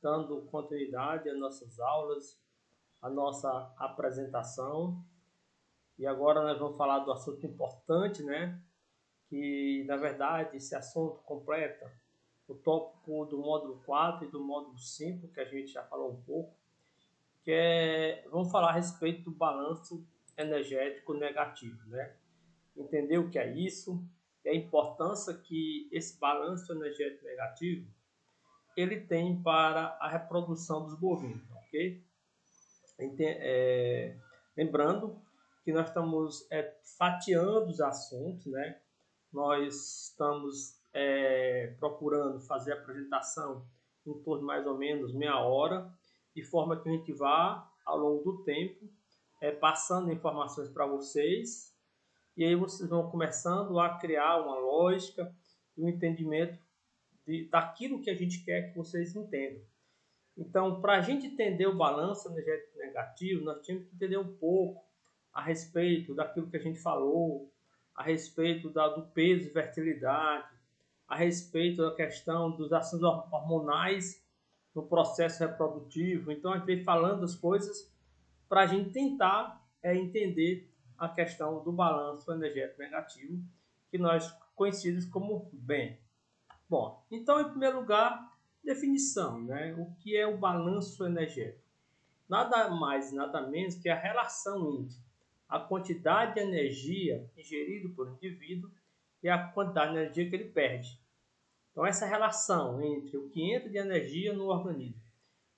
Dando continuidade às nossas aulas, à nossa apresentação. E agora nós vamos falar do assunto importante, que na verdade esse assunto completa o tópico do módulo 4 e do módulo 5, que a gente já falou um pouco, vamos falar a respeito do balanço energético negativo, Entender o que é isso e a importância que esse balanço energético negativo ele tem para a reprodução dos bovinos, ok? Lembrando que nós estamos fatiando os assuntos, Nós estamos procurando fazer a apresentação em torno de mais ou menos meia hora, de forma que a gente vá, ao longo do tempo, passando informações para vocês, e aí vocês vão começando a criar uma lógica e um entendimento daquilo que a gente quer que vocês entendam. Então, para a gente entender o balanço energético negativo, nós temos que entender um pouco a respeito daquilo que a gente falou, a respeito do peso e fertilidade, a respeito da questão dos ações hormonais no processo reprodutivo. Então, a gente vem falando as coisas para a gente tentar entender a questão do balanço energético negativo, que nós conhecemos como BEN. Bom, então, em primeiro lugar, definição, O que é o balanço energético? Nada mais, nada menos que a relação entre a quantidade de energia ingerida por indivíduo e a quantidade de energia que ele perde. Então, essa relação entre o que entra de energia no organismo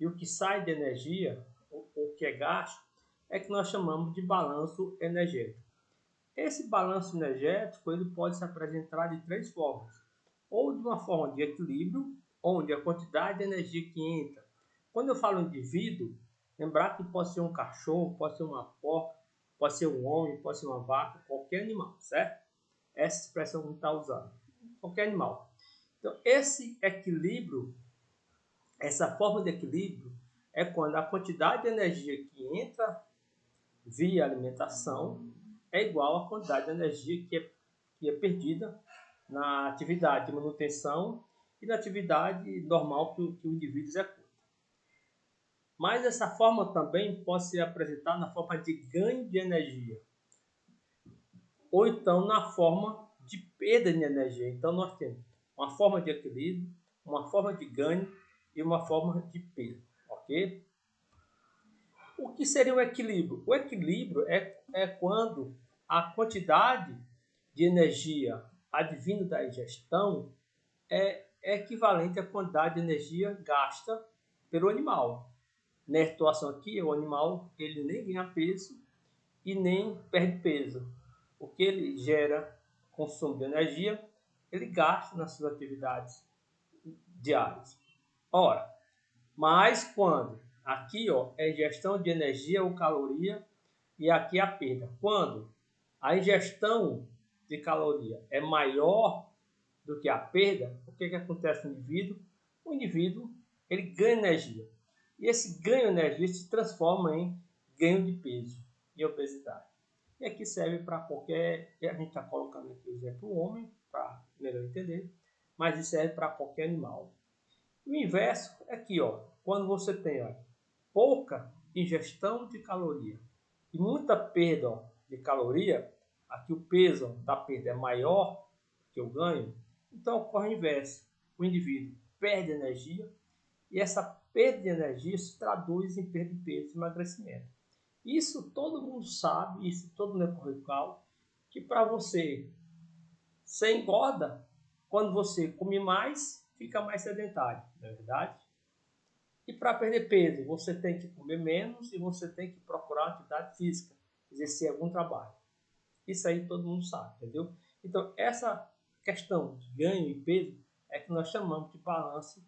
e o que sai de energia, o que é gasto, é que nós chamamos de balanço energético. Esse balanço energético ele pode se apresentar de três formas. Ou de uma forma de equilíbrio, onde a quantidade de energia que entra. Quando eu falo indivíduo, lembrar que pode ser um cachorro, pode ser uma porca, pode ser um homem, pode ser uma vaca, qualquer animal, certo? Essa expressão que a gente está usando. Qualquer animal. Então, esse equilíbrio, essa forma de equilíbrio, é quando a quantidade de energia que entra via alimentação é igual à quantidade de energia que é perdida na atividade de manutenção e na atividade normal que o indivíduo executa. Mas essa forma também pode ser apresentada na forma de ganho de energia, ou então na forma de perda de energia. Então nós temos uma forma de equilíbrio, uma forma de ganho e uma forma de perda, ok? O que seria o equilíbrio? O equilíbrio é quando a quantidade de energia advindo da ingestão é equivalente à quantidade de energia gasta pelo animal. Nessa situação aqui, o animal ele nem ganha peso e nem perde peso. O que ele gera consumo de energia, ele gasta nas suas atividades diárias. Ora, mas quando aqui é ingestão de energia ou caloria e aqui a perda. Quando a ingestão de caloria é maior do que a perda, o que acontece no indivíduo? O indivíduo ele ganha energia. E esse ganho de energia se transforma em ganho de peso e obesidade. E aqui serve para qualquer... A gente está colocando aqui o exemplo do homem, para melhor entender, mas isso serve para qualquer animal. O inverso é aqui, quando você tem pouca ingestão de caloria e muita perda de caloria, aqui o peso da perda é maior que o ganho, então ocorre o inverso. O indivíduo perde energia e essa perda de energia se traduz em perda de peso e emagrecimento. Isso todo mundo sabe, isso todo mundo é curricular, que para você engorda quando você come mais, fica mais sedentário, não é verdade? E para perder peso, você tem que comer menos e você tem que procurar atividade física, exercer algum trabalho. Isso aí todo mundo sabe, entendeu? Então, essa questão de ganho e peso é que nós chamamos de balanço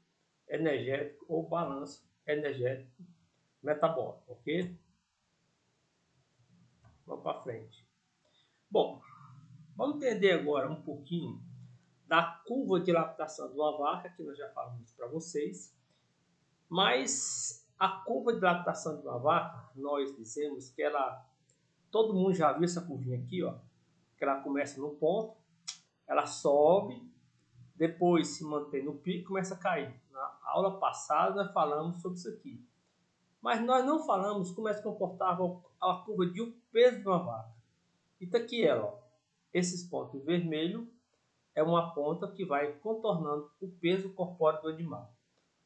energético ou balanço energético metabólico, ok? Vamos para frente. Bom, vamos entender agora um pouquinho da curva de lactação de uma vaca, que nós já falamos para vocês. Mas a curva de lactação de uma vaca, nós dizemos que todo mundo já viu essa curvinha aqui, que ela começa no ponto, ela sobe, depois se mantém no pico e começa a cair Na aula passada nós falamos sobre isso aqui. Mas nós não falamos como é que se comportava a curva de peso de uma vaca. E tá aqui ela, ó. Esses pontos vermelhos é uma ponta que vai contornando o peso corpóreo do animal.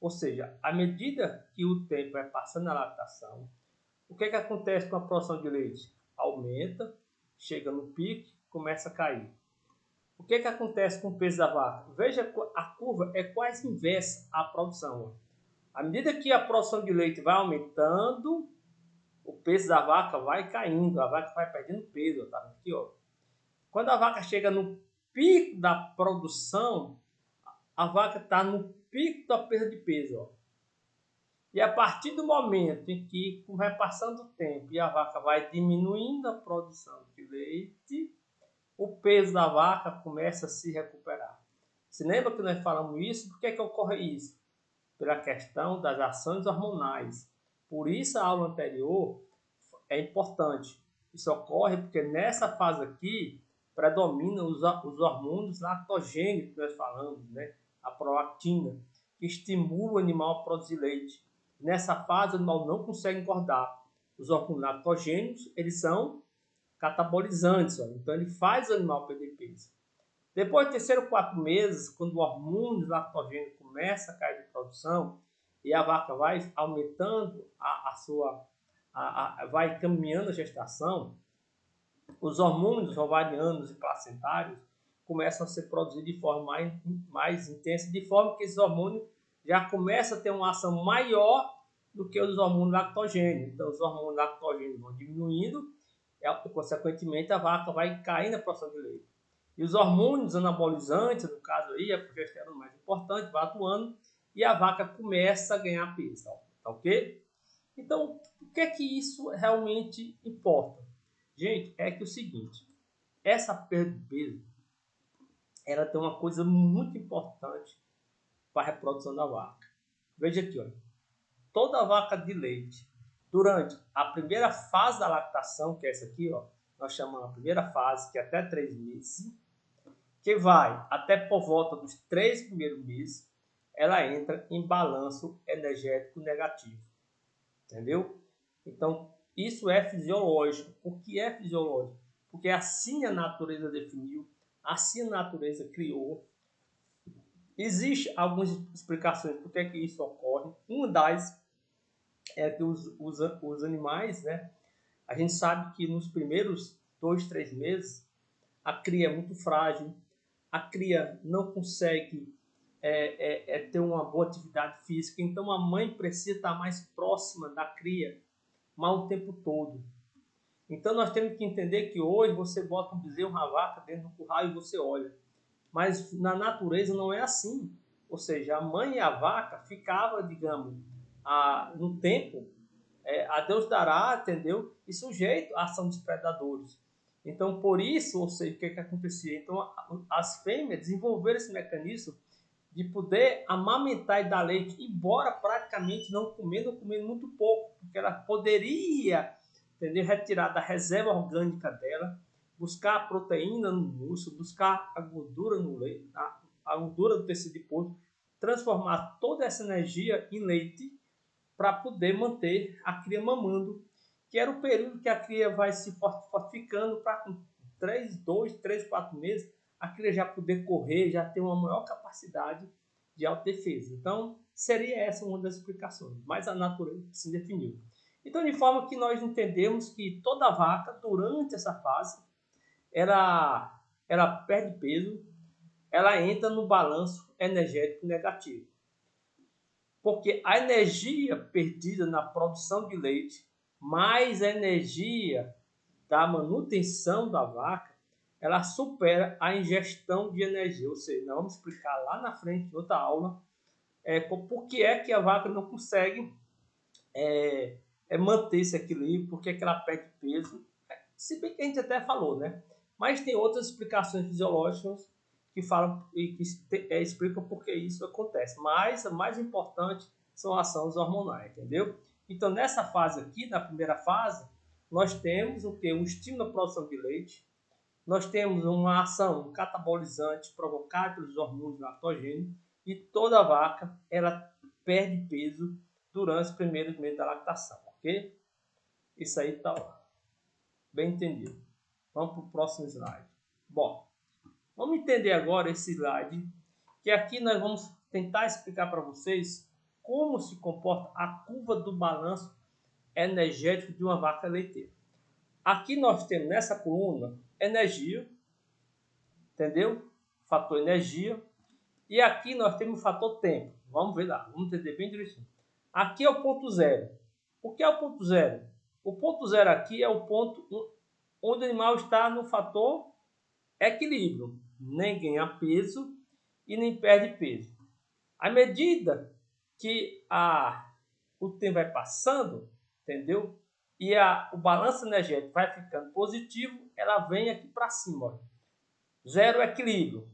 Ou seja, à medida que o tempo vai passando na lactação, o que acontece com a produção de leite? Aumenta, chega no pico, começa a cair. O que acontece com o peso da vaca? Veja, a curva é quase inversa à produção. À medida que a produção de leite vai aumentando, o peso da vaca vai caindo, a vaca vai perdendo peso. Tá aqui, ó. Quando a vaca chega no pico da produção, a vaca está no pico da perda de peso. Ó. E a partir do momento em que vai passando o tempo e a vaca vai diminuindo a produção de leite, o peso da vaca começa a se recuperar. Se lembra que nós falamos isso? Por que ocorre isso? Pela questão das ações hormonais. Por isso a aula anterior é importante. Isso ocorre porque nessa fase aqui predominam os hormônios lactogênicos que nós falamos, né? A prolactina, que estimula o animal a produzir leite. Nessa fase o animal não consegue engordar. Os hormônios lactogênicos, eles são catabolizantes, ó. Então ele faz o animal perder peso. Depois do terceiro 4 meses, quando o hormônio lactogênico começa a cair de produção e a vaca vai aumentando vai caminhando a gestação, os hormônios ovarianos e placentários começam a ser produzidos de forma mais intensa, de forma que esses hormônios já começam a ter uma ação maior do que os hormônios lactogênicos. Então, os hormônios lactogênicos vão diminuindo e, consequentemente, a vaca vai cair na produção de leite. E os hormônios anabolizantes, no caso aí, a progesterona mais importante, vai atuando e a vaca começa a ganhar peso. Tá ok? Então, o que é que isso realmente importa? Gente, é que o seguinte, essa perda de peso, ela tem uma coisa muito importante para a reprodução da vaca. Veja aqui, olha, toda vaca de leite, durante a primeira fase da lactação, que é essa aqui, ó, nós chamamos a primeira fase, que é até 3 meses, que vai até por volta dos 3 primeiros meses, ela entra em balanço energético negativo. Entendeu? Então, isso é fisiológico. Por que é fisiológico? Porque assim a natureza definiu, assim a natureza criou. Existem algumas explicações por que isso ocorre. Uma das é que os animais, né? A gente sabe que nos primeiros 2, 3 meses, a cria é muito frágil, a cria não consegue ter uma boa atividade física, então a mãe precisa estar mais próxima da cria, mas o tempo todo. Então nós temos que entender que hoje você bota um bezerro, uma vaca dentro do curral e você olha. Mas na natureza não é assim. Ou seja, a mãe e a vaca ficavam, digamos, no tempo, a Deus dará, entendeu? E sujeito à ação dos predadores. Então, por isso, ou seja, o que acontecia? Então, as fêmeas desenvolveram esse mecanismo de poder amamentar e dar leite, embora praticamente não comendo muito pouco, porque ela poderia, entendeu, retirar da reserva orgânica dela, buscar a proteína no músculo, buscar a gordura no leite, a gordura do tecido adiposo, transformar toda essa energia em leite para poder manter a cria mamando, que era o período que a cria vai se fortificando para com 2, 3, 4 meses, a cria já poder correr, já ter uma maior capacidade de autodefesa. Então, seria essa uma das explicações, mas a natureza se definiu. Então, de forma que nós entendemos que toda vaca, durante essa fase, ela perde peso, ela entra no balanço energético negativo. Porque a energia perdida na produção de leite, mais a energia da manutenção da vaca, ela supera a ingestão de energia. Ou seja, nós vamos explicar lá na frente, em outra aula, por que é que a vaca não consegue manter esse equilíbrio, por que ela perde peso. Se bem que a gente até falou, né? Mas tem outras explicações fisiológicas que falam e que explicam por que isso acontece. Mas a mais importante são as ações hormonais, entendeu? Então, nessa fase aqui, na primeira fase, nós temos o que? Um estímulo à produção de leite. Nós temos uma ação catabolizante provocada pelos hormônios lactogênicos e toda vaca ela perde peso durante os primeiros meses da lactação, ok? Isso aí tá bem entendido. Vamos para o próximo slide. Bom, vamos entender agora esse slide, que aqui nós vamos tentar explicar para vocês como se comporta a curva do balanço energético de uma vaca leiteira. Aqui nós temos nessa coluna energia, entendeu? Fator energia. E aqui nós temos o fator tempo. Vamos ver lá, vamos entender bem direitinho. Aqui é o ponto zero. O que é o ponto zero? O ponto zero aqui é o ponto onde o animal está no fator equilíbrio. Nem ganha peso e nem perde peso. À medida que o tempo vai passando, entendeu? E o balanço energético vai ficando positivo, ela vem aqui para cima. Ó. Zero equilíbrio.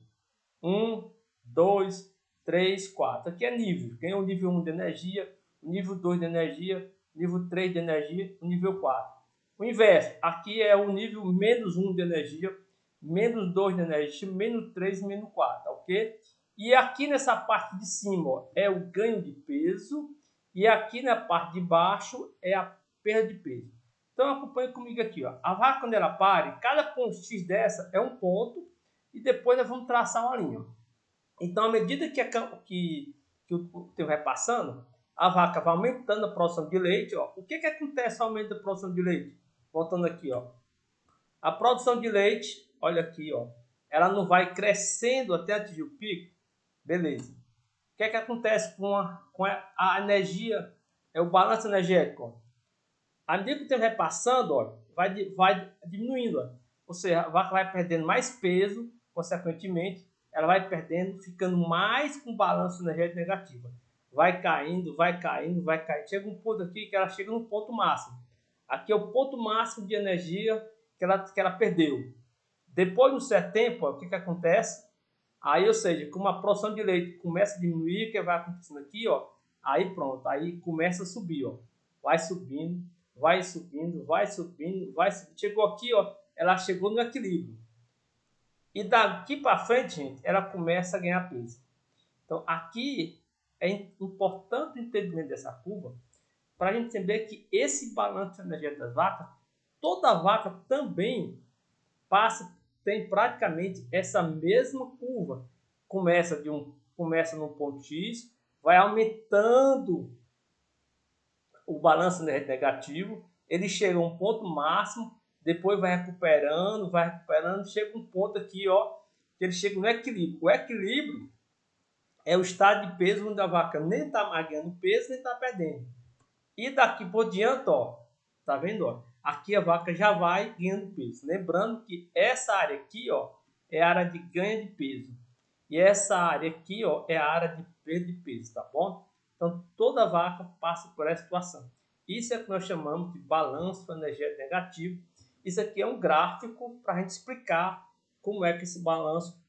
1, 2, 3, 4. Aqui é nível. Tem o nível 1 de energia, o nível 2 de energia, o nível 3 de energia, o nível 4. O inverso. Aqui é o nível menos 1 de energia, menos 2 de energia, menos 3, menos 4. Ok? E aqui nessa parte de cima ó, é o ganho de peso. E aqui na parte de baixo é a perda de peso. Então acompanhe comigo aqui. Ó. A vaca quando ela pare, cada ponto X dessa é um ponto. E depois nós vamos traçar uma linha. Então, à medida que o tempo vai passando, a vaca vai aumentando a produção de leite. Ó. O que acontece ao aumento da produção de leite? Voltando aqui. Ó. A produção de leite, olha aqui, ó, ela não vai crescendo até atingir o pico. Beleza. O que acontece com a energia? É o balanço energético. Ó. À medida que o tempo vai passando, ó, vai diminuindo. Ó. Ou seja, a vaca vai perdendo mais peso. Consequentemente, ela vai perdendo, ficando mais com balanço energético negativo. Vai caindo, vai caindo, vai caindo. Chega um ponto aqui que ela chega no ponto máximo. Aqui é o ponto máximo de energia que ela perdeu. Depois de um certo tempo, ó, o que acontece? Aí, ou seja, como a produção de leite começa a diminuir, o que vai acontecendo aqui, ó, aí pronto, aí começa a subir, ó. Vai subindo, vai subindo, vai subindo, vai subindo. Chegou aqui, ó, ela chegou no equilíbrio. E daqui para frente, gente, ela começa a ganhar peso. Então, aqui é importante o entendimento dessa curva para a gente entender que esse balanço energético das vacas, toda vaca também tem praticamente essa mesma curva. Começa num ponto X, vai aumentando o balanço energético negativo, ele chega a um ponto máximo, depois vai recuperando, chega um ponto aqui, ó, que ele chega no equilíbrio. O equilíbrio é o estado de peso onde a vaca nem está mais ganhando peso, nem está perdendo. E daqui por diante, ó, tá vendo, ó? Aqui a vaca já vai ganhando peso. Lembrando que essa área aqui, ó, é a área de ganho de peso. E essa área aqui, ó, é a área de perda de peso, tá bom? Então, toda vaca passa por essa situação. Isso é o que nós chamamos de balanço energético negativo. Isso aqui é um gráfico para a gente explicar como é que esse balanço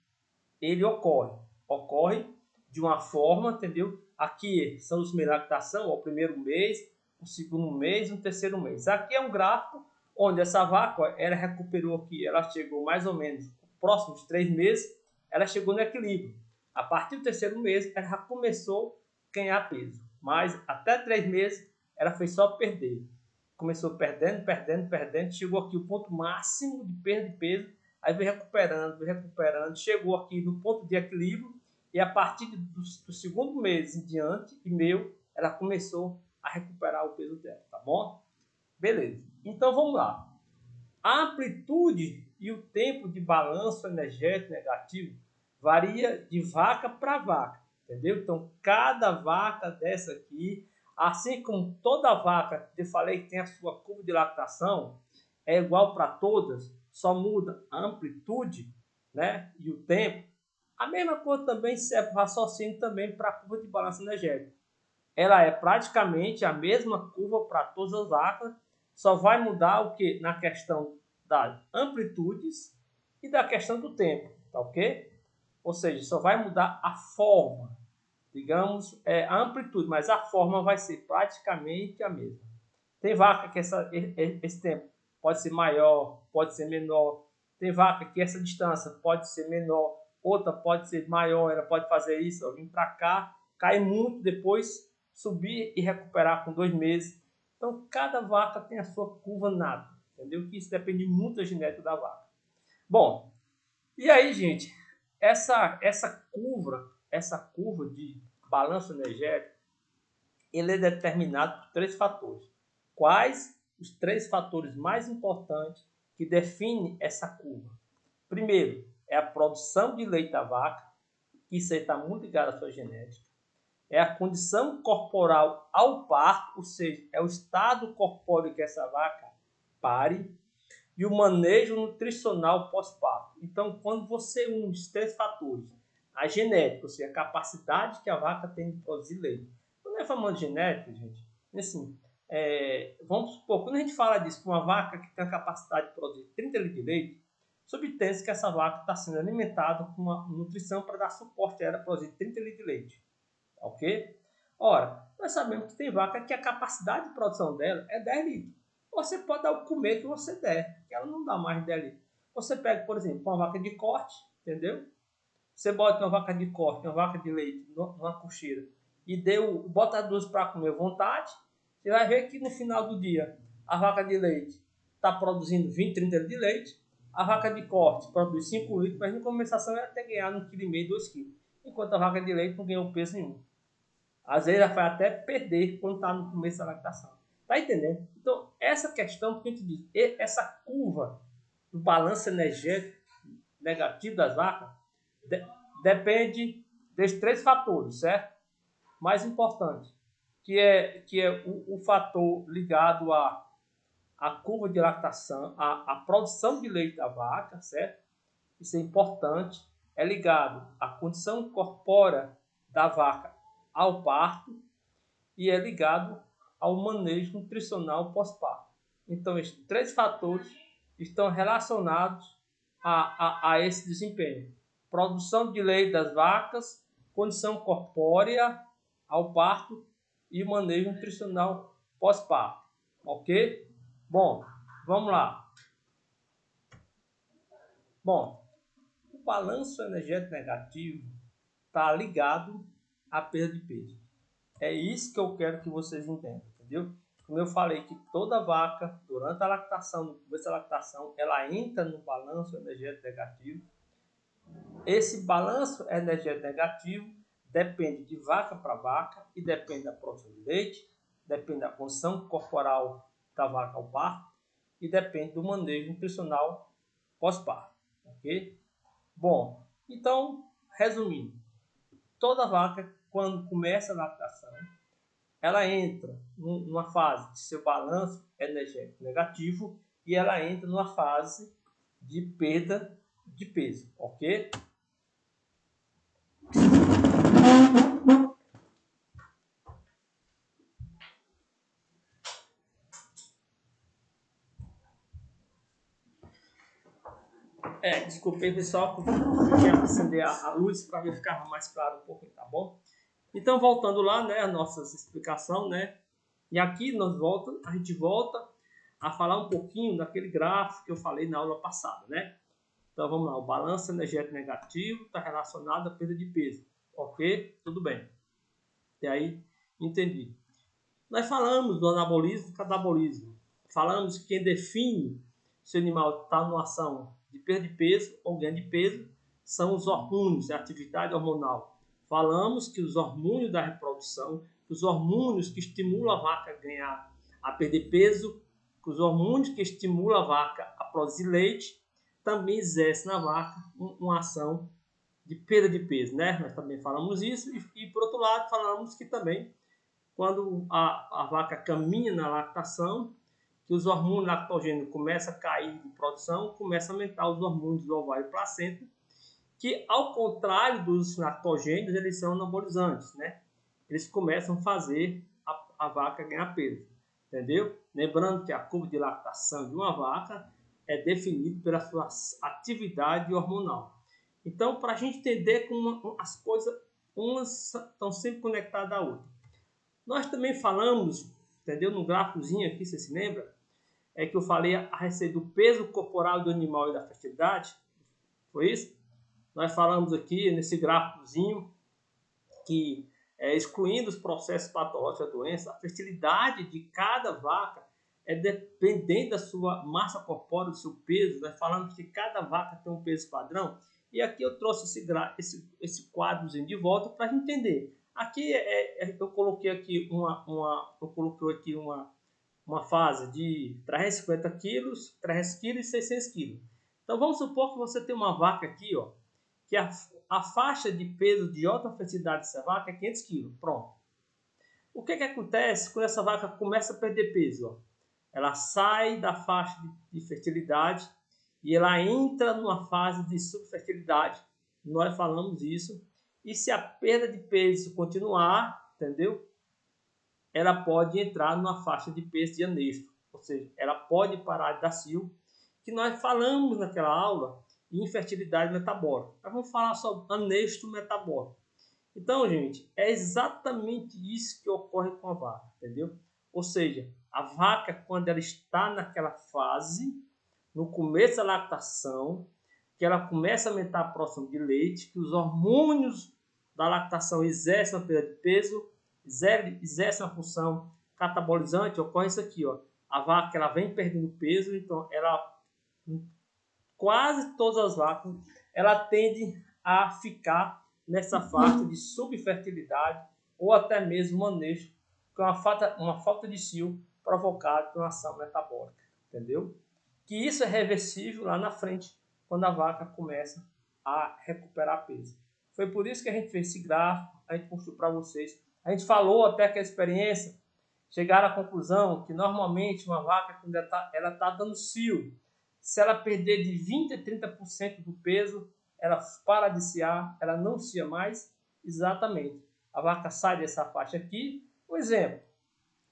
ele ocorre. Ocorre de uma forma, entendeu? Aqui são os meses de lactação, ó, o primeiro mês, o segundo mês e o terceiro mês. Aqui é um gráfico onde essa vaca, ó, ela recuperou aqui, ela chegou mais ou menos próximos de 3 meses, ela chegou no equilíbrio. A partir do terceiro mês, ela já começou a ganhar peso. Mas até 3 meses, ela foi só perder. Começou perdendo, chegou aqui o ponto máximo de perda de peso, aí veio recuperando, chegou aqui no ponto de equilíbrio, e a partir do segundo mês em diante, ela começou a recuperar o peso dela, tá bom? Beleza. Então vamos lá. A amplitude e o tempo de balanço energético negativo varia de vaca para vaca, entendeu? Então cada vaca dessa aqui, assim como toda vaca, eu falei que tem a sua curva de lactação, é igual para todas, só muda a amplitude, né, e o tempo. A mesma coisa também serve para raciocínio também para a curva de balanço energético. Ela é praticamente a mesma curva para todas as vacas, só vai mudar o que? Na questão das amplitudes e da questão do tempo, tá ok? Ou seja, só vai mudar a forma, digamos, a amplitude, mas a forma vai ser praticamente a mesma. Tem vaca que esse tempo pode ser maior, pode ser menor. Tem vaca que essa distância pode ser menor, outra pode ser maior, ela pode fazer isso, ó, vir para cá, cai muito, depois subir e recuperar com 2 meses. Então, cada vaca tem a sua curva nata, entendeu? Que isso depende muito da genética da vaca. Bom, e aí, gente, essa curva de balanço energético, ele é determinado por 3 fatores. Quais os 3 fatores mais importantes que definem essa curva? Primeiro, é a produção de leite da vaca, que isso aí está muito ligado à sua genética. É a condição corporal ao parto, ou seja, é o estado corpóreo que essa vaca pare, e o manejo nutricional pós-parto. Então, quando você une os 3 fatores, a genética, ou seja, a capacidade que a vaca tem de produzir leite. Quando é falando de genética, gente, assim, vamos supor, quando a gente fala disso, que uma vaca que tem a capacidade de produzir 30 litros de leite, subtende-se que essa vaca está sendo alimentada com uma nutrição para dar suporte a ela produzir 30 litros de leite. Ok? Ora, nós sabemos que tem vaca que a capacidade de produção dela é 10 litros. Você pode dar o comer que você der, que ela não dá mais de 10 litros. Você pega, por exemplo, uma vaca de corte, entendeu? Você bota uma vaca de corte, uma vaca de leite numa cocheira e bota as duas para comer à vontade, você vai ver que no final do dia a vaca de leite está produzindo 20, 30 litros de leite, a vaca de corte produz 5 litros, mas em compensação ela até ganhar 1,5 kg, 2 kg, enquanto a vaca de leite não ganhou peso nenhum. Às vezes ela vai até perder quando está no começo da lactação. Tá entendendo? Então, essa questão que a gente diz, essa curva do balanço energético negativo das vacas, depende desses 3 fatores, certo? Mais importante, que é o fator ligado à curva de lactação, à produção de leite da vaca, certo? Isso é importante. É ligado à condição corpórea da vaca ao parto e é ligado ao manejo nutricional pós-parto. Então, esses 3 fatores estão relacionados a esse desempenho. Produção de leite das vacas, condição corpórea ao parto e manejo nutricional pós-parto. Ok? Bom, vamos lá. Bom, o balanço energético negativo está ligado à perda de peso. É isso que eu quero que vocês entendam, entendeu? Como eu falei que toda vaca, durante a lactação, no começo da lactação, ela entra no balanço energético negativo. Esse balanço energético negativo depende de vaca para vaca e depende da produção de leite, depende da condição corporal da vaca ao parto e depende do manejo nutricional pós-parto, ok? Bom, então, resumindo, toda vaca, quando começa a lactação, ela entra numa fase de seu balanço energético negativo e ela entra numa fase de perda de peso, ok? Desculpei pessoal, porque eu tinha que acender a luz para ver ficar mais claro um pouquinho, tá bom? Então, voltando lá, né, a nossa explicação, né? E aqui a gente volta a falar um pouquinho daquele gráfico que eu falei na aula passada, né? Então, vamos lá. O balanço energético negativo está relacionado à perda de peso. Ok? Tudo bem. Até aí, entendi. Nós falamos do anabolismo e do catabolismo. Falamos que quem define se o animal está numa ação de perda de peso ou ganho de peso são os hormônios, a atividade hormonal. Falamos que os hormônios da reprodução, os hormônios que estimulam a vaca a perder peso, que os hormônios que estimulam a vaca a produzir leite, também exercem na vaca uma ação de perda de peso, né? Nós também falamos isso e por outro lado, falamos que também quando a vaca caminha na lactação, que os hormônios lactogênicos começam a cair de produção, começam a aumentar os hormônios do ovário e placenta, que ao contrário dos lactogênicos, eles são anabolizantes, né? Eles começam a fazer a vaca ganhar peso, entendeu? Lembrando que a curva de lactação de uma vaca é definida pela sua atividade hormonal. Então, para a gente entender como as coisas, umas estão sempre conectadas à outra. Nós também falamos, entendeu? No gráficozinho aqui, você se lembra? É que eu falei a respeito do peso corporal do animal e da fertilidade. Foi isso? Nós falamos aqui nesse gráficozinho que excluindo os processos patológicos da doença, a fertilidade de cada vaca é dependente da sua massa corpórea, do seu peso. Nós falamos que cada vaca tem um peso padrão. E aqui eu trouxe esse quadrozinho de volta para a gente entender. Aqui eu coloquei aqui uma fase de 350 quilos, 300 quilos e 600 quilos. Então vamos supor que você tem uma vaca aqui, ó, que a faixa de peso de alta fertilidade dessa vaca é 500 quilos. Pronto. O que acontece quando essa vaca começa a perder peso? Ó? Ela sai da faixa de fertilidade e ela entra numa fase de subfertilidade. Nós falamos isso. E se a perda de peso continuar, entendeu? Ela pode entrar numa faixa de peso de anesto. Ou seja, ela pode parar de dar cio, que nós falamos naquela aula em infertilidade metabólica. Nós vamos falar sobre anesto metabólico. Então, gente, é exatamente isso que ocorre com a vaca, entendeu? Ou seja, a vaca, quando ela está naquela fase, no começo da lactação, que ela começa a aumentar a produção de leite, que os hormônios da lactação exercem a perda de peso, exercem uma função catabolizante, ocorre isso aqui, ó. A vaca ela vem perdendo peso, então quase todas as vacas ela tende a ficar nessa faixa de subfertilidade ou até mesmo manejo, com uma falta de cio provocada por uma ação metabólica, entendeu? Que isso é reversível lá na frente, quando a vaca começa a recuperar peso. Foi por isso que a gente fez esse gráfico, a gente mostrou para vocês. A gente falou até que a experiência chegaram à conclusão que normalmente uma vaca, quando ela está dando cio, se ela perder de 20% a 30% do peso, ela para de ciar, ela não cia mais. Exatamente. A vaca sai dessa faixa aqui. Por exemplo,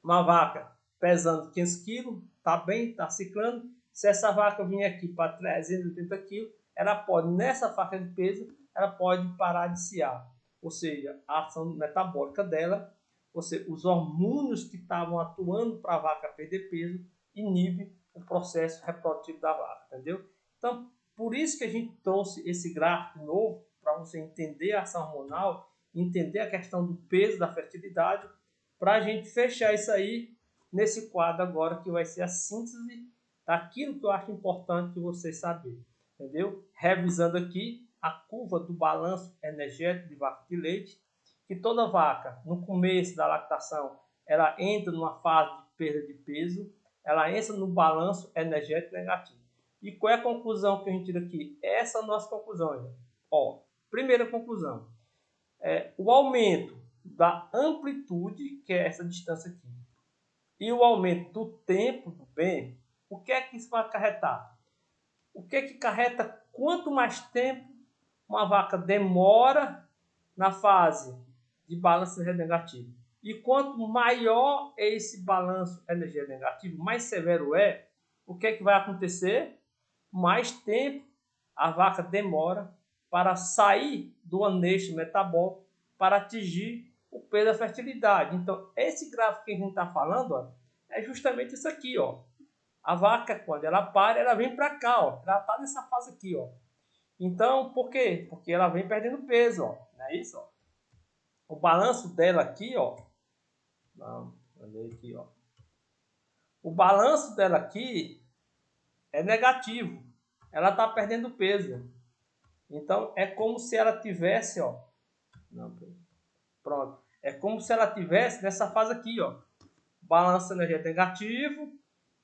uma vaca pesando 500 kg, está bem, está ciclando. Se essa vaca vir aqui para 380 kg, ela pode, nessa faixa de peso, ela pode parar de ciar. Ou seja, a ação metabólica dela, ou seja, os hormônios que estavam atuando para a vaca perder peso, inibe o processo reprodutivo da vaca, entendeu? Então, por isso que a gente trouxe esse gráfico novo, para você entender a ação hormonal, entender a questão do peso, da fertilidade, para a gente fechar isso aí nesse quadro agora, que vai ser a síntese daquilo que eu acho importante que vocês saberem, entendeu? Revisando aqui a curva do balanço energético de vaca de leite, que toda vaca, no começo da lactação, ela entra numa fase de perda de peso, ela entra no balanço energético negativo. E qual é a conclusão que a gente tira aqui? Essa é a nossa conclusão. Gente. Ó, primeira conclusão, o aumento da amplitude, que é essa distância aqui, e o aumento do tempo do bem, o que é que isso vai acarretar? O que é que acarreta quanto mais tempo uma vaca demora na fase de balanço energético negativo? E quanto maior é esse balanço energético negativo, mais severo é, o que é que vai acontecer? Mais tempo a vaca demora para sair do anesto metabólico para atingir o peso da fertilidade. Então, esse gráfico que a gente está falando, ó, é justamente isso aqui, ó. A vaca, quando ela para, ela vem para cá, ó. Ela está nessa fase aqui, ó. Então, por quê? Porque ela vem perdendo peso, ó. Não é isso, ó? O balanço dela aqui, ó. Não, olha aqui, ó. O balanço dela aqui é negativo. Ela está perdendo peso. Então, é como se ela tivesse, ó. Não, pronto. É como se ela tivesse nessa fase aqui, ó. Balanço energético negativo,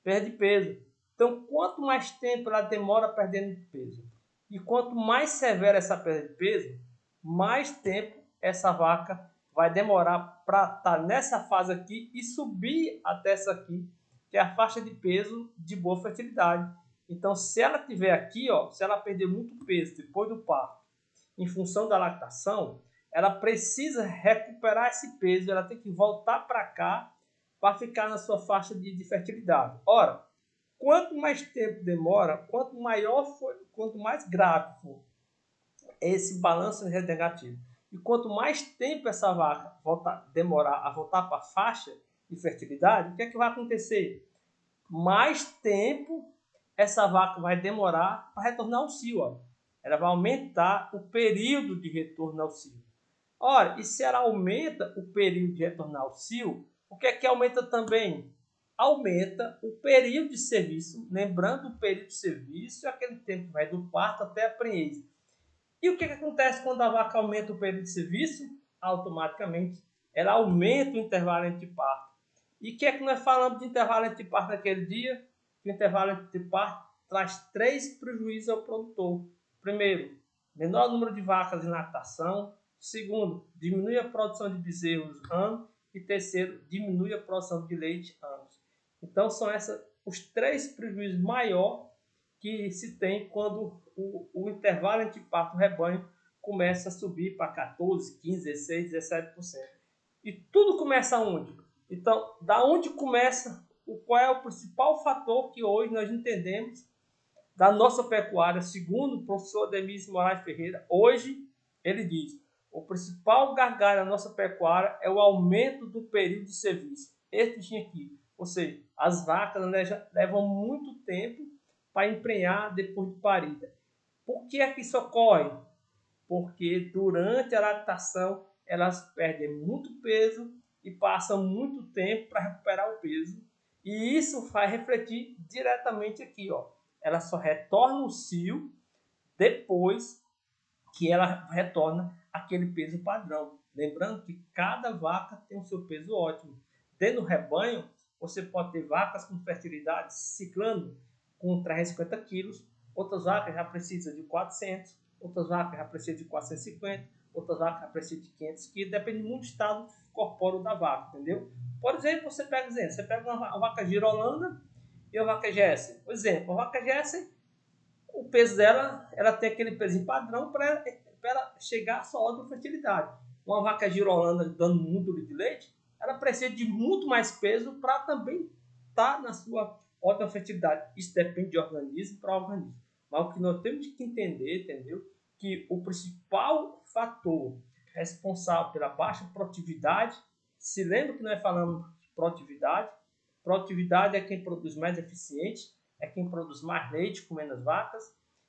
perde peso. Então, quanto mais tempo ela demora perdendo peso e quanto mais severa essa perda de peso, mais tempo essa vaca vai demorar para estar nessa fase aqui e subir até essa aqui, que é a faixa de peso de boa fertilidade. Então, se ela tiver aqui, ó, se ela perder muito peso depois do parto, em função da lactação, ela precisa recuperar esse peso, ela tem que voltar para cá para ficar na sua faixa de fertilidade. Ora, quanto mais tempo demora, quanto mais grave for esse balanço negativo, e quanto mais tempo essa vaca demorar a voltar para a faixa de fertilidade, o que é que vai acontecer? Mais tempo essa vaca vai demorar para retornar ao cio. Ó. Ela vai aumentar o período de retorno ao cio. Ora, e se ela aumenta o período de retornar ao cio, o que é que aumenta também? Aumenta o período de serviço. Lembrando, o período de serviço é aquele tempo que vai do parto até a prenhez. E o que acontece quando a vaca aumenta o período de serviço? Automaticamente, ela aumenta o intervalo entre parto. E o que é que nós falamos de intervalo entre parto naquele dia? O intervalo entre parto traz 3 prejuízos ao produtor. Primeiro, menor número de vacas em lactação. Segundo, diminui a produção de bezerros ano. E terceiro, diminui a produção de leite anos. Então, são os 3 prejuízos maiores que se tem quando o intervalo entre parto e rebanho começa a subir para 14, 15, 16, 17%. E tudo começa onde? Então, da onde começa, qual é o principal fator que hoje nós entendemos da nossa pecuária, segundo o professor Ademir Moraes Ferreira, hoje ele diz, o principal gargalo da nossa pecuária é o aumento do período de serviço. Esse bichinho aqui, ou seja, as vacas levam muito tempo para emprenhar depois de parida. Por que é que isso ocorre? Porque durante a lactação elas perdem muito peso e passam muito tempo para recuperar o peso. E isso vai refletir diretamente aqui, ó. Ela só retorna o cio depois que ela retorna aquele peso padrão. Lembrando que cada vaca tem o seu peso ótimo. Dentro do rebanho, você pode ter vacas com fertilidade ciclando com 350 quilos, outras vacas já precisam de 400, outras vacas já precisam de 450, outras vacas já precisam de 500 quilos, depende muito do estado corpóreo da vaca, entendeu? Por exemplo, você pega uma vaca girolanda e uma vaca Jersey. Por exemplo, a vaca Jersey, o peso dela, ela tem aquele peso padrão para ela chegar à sua ótima fertilidade. Uma vaca girolanda dando muito litro de leite, ela precisa de muito mais peso para também estar na sua ótima fertilidade. Isso depende de organismo para organismo. Mas o que nós temos que entender, entendeu? Que o principal fator responsável pela baixa produtividade, se lembra que nós falamos de produtividade? Produtividade é quem produz mais eficiente, é quem produz mais leite com menos vacas.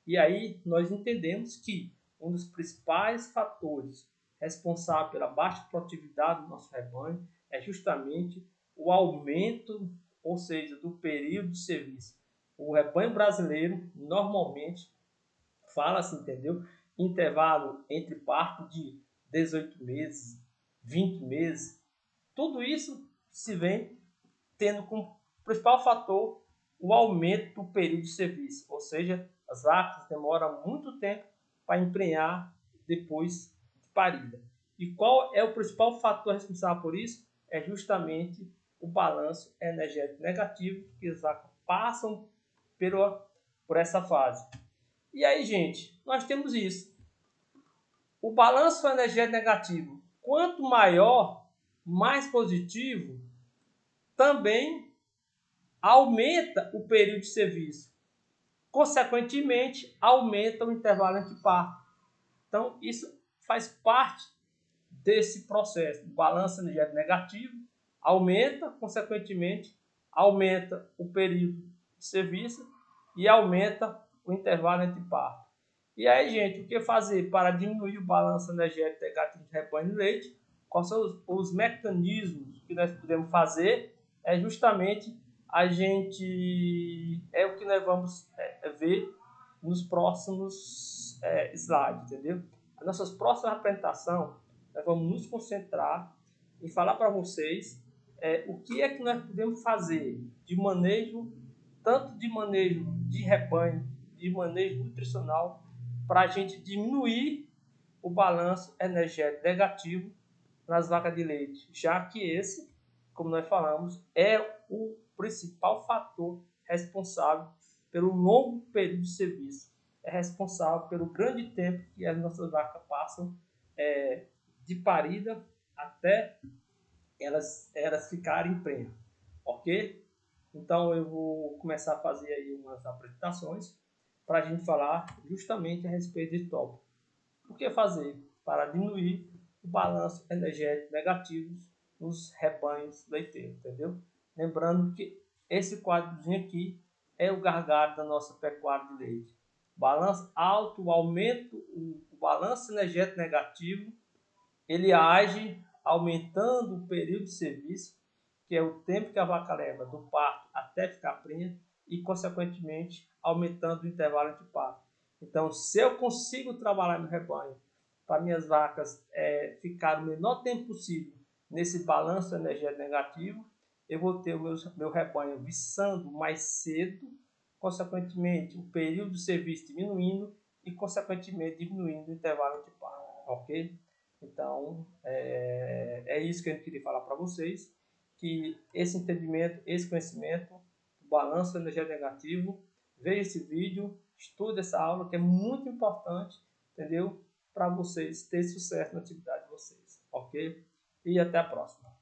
E aí nós entendemos que um dos principais fatores responsáveis pela baixa produtividade do nosso rebanho é justamente o aumento, ou seja, do período de serviço. O rebanho brasileiro normalmente fala-se, entendeu? Intervalo entre parto de 18 meses, 20 meses. Tudo isso se vem tendo como principal fator o aumento do período de serviço, ou seja, as vacas demoram muito tempo para emprenhar depois de parida. E qual é o principal fator responsável por isso? É justamente o balanço energético negativo que as vacas passam por essa fase. E aí, gente, nós temos isso. O balanço energético negativo, quanto maior, mais positivo, também aumenta o período de serviço. Consequentemente, aumenta o intervalo entre parto. Então, isso faz parte desse processo. O balanço energético negativo aumenta, consequentemente, aumenta o período de serviço e aumenta o intervalo entre parto. E aí, gente, o que fazer para diminuir o balanço energético negativo de rebanho de leite? Quais são os mecanismos que nós podemos fazer? É justamente a gente é o que nós vamos ver nos próximos slides, entendeu? As nossas próximas apresentações, nós vamos nos concentrar em falar para vocês o que é que nós podemos fazer de manejo, tanto de manejo de rebanho, de manejo nutricional, para a gente diminuir o balanço energético negativo nas vacas de leite, já que esse, como nós falamos, é o principal fator responsável pelo longo período de serviço. É responsável pelo grande tempo que as nossas vacas passam de parida até elas ficarem prenhas, ok? Então eu vou começar a fazer aí umas apresentações para a gente falar justamente a respeito desse tópico. O que fazer para diminuir o balanço energético negativo nos rebanhos leiteiros, entendeu? Lembrando que esse quadrozinho aqui é o gargalo da nossa pecuária de leite. Balanço alto, o aumento, o balanço energético negativo ele age aumentando o período de serviço, que é o tempo que a vaca leva do parto até ficar prenha, e, consequentemente, aumentando o intervalo entre parto. Então, se eu consigo trabalhar no rebanho para minhas vacas ficar o menor tempo possível nesse balanço energético negativo, eu vou ter o meu rebanho viçando mais cedo, consequentemente, o período de serviço diminuindo e, consequentemente, diminuindo o intervalo entre parto, ok? Então, é isso que a gente queria falar para vocês, que esse entendimento, esse conhecimento, do balanço energético negativo, veja esse vídeo, estude essa aula, que é muito importante, entendeu? Para vocês terem sucesso na atividade de vocês, ok? E até a próxima.